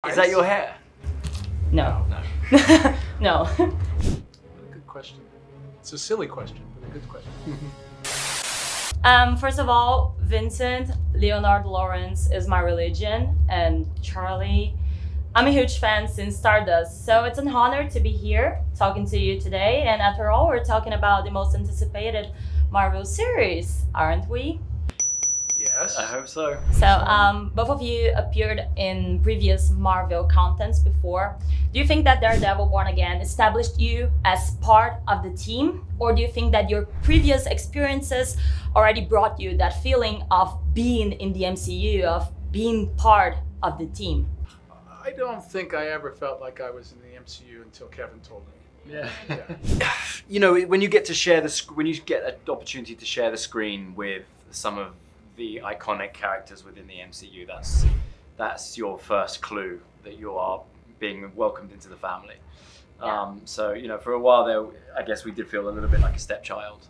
Is that your hair? No. No. No. Good question. It's a silly question, but a good question. First of all, Vincent, Leonard Lawrence is my religion, and Charlie, I'm a huge fan since Stardust, so it's an honor to be here talking to you today. And after all, we're talking about the most anticipated Marvel series, aren't we? Yes. I hope so. So both of you appeared in previous Marvel contents before. Do you think that Daredevil Born Again established you as part of the team? Or do you think that your previous experiences already brought you that feeling of being in the MCU, of being part of the team? I don't think I ever felt like I was in the MCU until Kevin told me. Yeah. You know, when you get to share when you get an opportunity to share the screen with some of the iconic characters within the MCU, that's your first clue that you are being welcomed into the family. Yeah. So, you know, for a while there, I guess we did feel a little bit like a stepchild,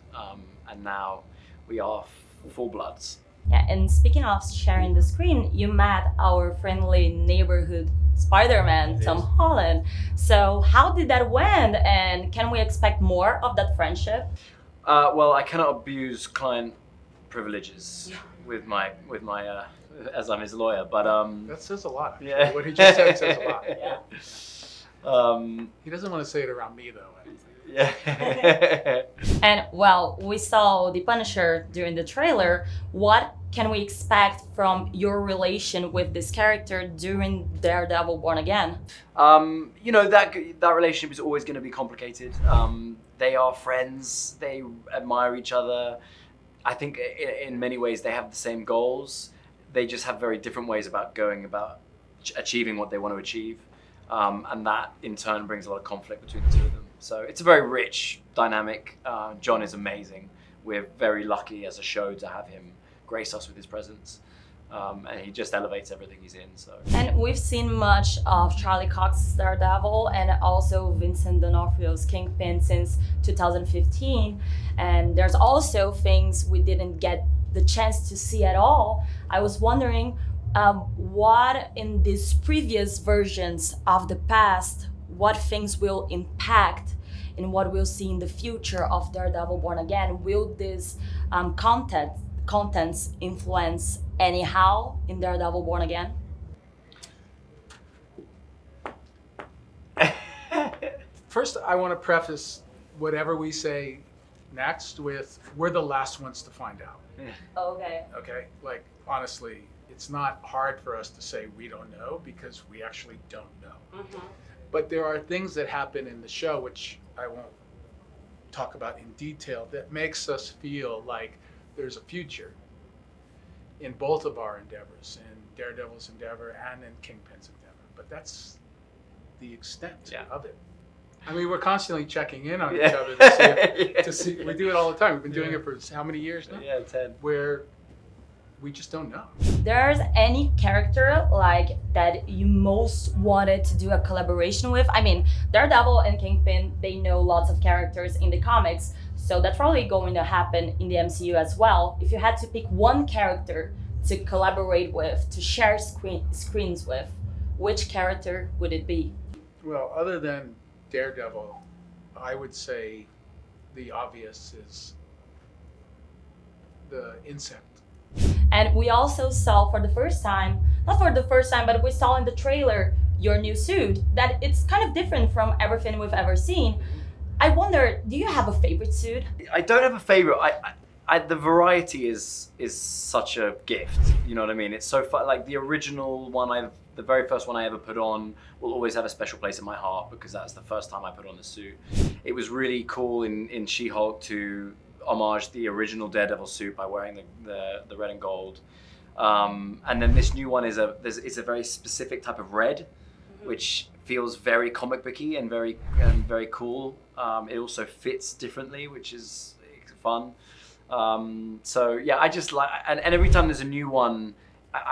and now we are full bloods. Yeah, and speaking of sharing the screen, you met our friendly neighborhood Spider-Man, Tom Holland. So how did that went, and can we expect more of that friendship? Well, I cannot abuse client privileges with my as I'm his lawyer, but That says a lot. Actually. Yeah. What he just said says a lot. Yeah. He doesn't want to say it around me though. I don't think. Yeah. And well, we saw the Punisher during the trailer. What can we expect from your relation with this character during Daredevil Born Again? You know, that relationship is always going to be complicated. They are friends. They admire each other. I think in many ways they have the same goals. They just have very different ways about going about achieving what they want to achieve. And that in turn brings a lot of conflict between the two of them. So it's a very rich dynamic. John is amazing. We're very lucky as a show to have him grace us with his presence. And he just elevates everything he's in. So. And we've seen much of Charlie Cox's Daredevil and also Vincent D'Onofrio's Kingpin since 2015. And there's also things we didn't get the chance to see at all. I was wondering what in these previous versions of the past, what things will impact in what we'll see in the future of Daredevil Born Again. Will this contents influence anyhow in Daredevil Born Again? First, I want to preface whatever we say next with, we're the last ones to find out. Okay. Okay? Like, honestly, it's not hard for us to say we don't know because we actually don't know. Mm-hmm. But there are things that happen in the show, which I won't talk about in detail, that makes us feel like there's a future in both of our endeavors, in Daredevil's endeavor and in Kingpin's endeavor. But that's the extent of it. I mean, we're constantly checking in on each other to see. We do it all the time. We've been doing it for how many years now? Yeah, 10. Where we just don't know. There's any character like that you most wanted to do a collaboration with? I mean, Daredevil and Kingpin, they know lots of characters in the comics, so that's probably going to happen in the MCU as well. If you had to pick one character to collaborate with, to share screens with, which character would it be? Well, other than Daredevil, I would say the obvious is the Insect. And we also saw for the first time, not for the first time, but we saw in the trailer your new suit, that it's kind of different from everything we've ever seen. I wonder, do you have a favorite suit? I don't have a favorite. The variety is such a gift. You know what I mean? It's so fun. Like the original one, the very first one I ever put on will always have a special place in my heart because that's the first time I put on the suit. It was really cool in She-Hulk to homage the original Daredevil suit by wearing the red and gold. And then this new one is a very specific type of red, which feels very comic booky and very cool. It also fits differently, which is fun. So yeah, I just like, and every time there's a new one,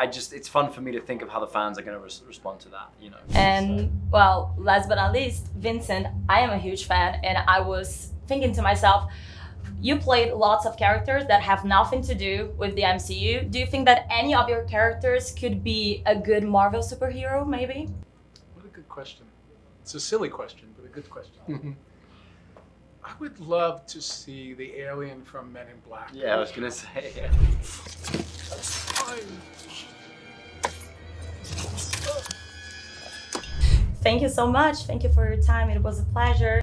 it's fun for me to think of how the fans are going to respond to that, you know. And well, last but not least, Vincent, I am a huge fan, and I was thinking to myself, you played lots of characters that have nothing to do with the MCU. Do you think that any of your characters could be a good Marvel superhero, maybe? good question. It's a silly question, but a good question. I would love to see the alien from Men in Black. Yeah, I was gonna say. Yeah. Thank you so much. Thank you for your time. It was a pleasure.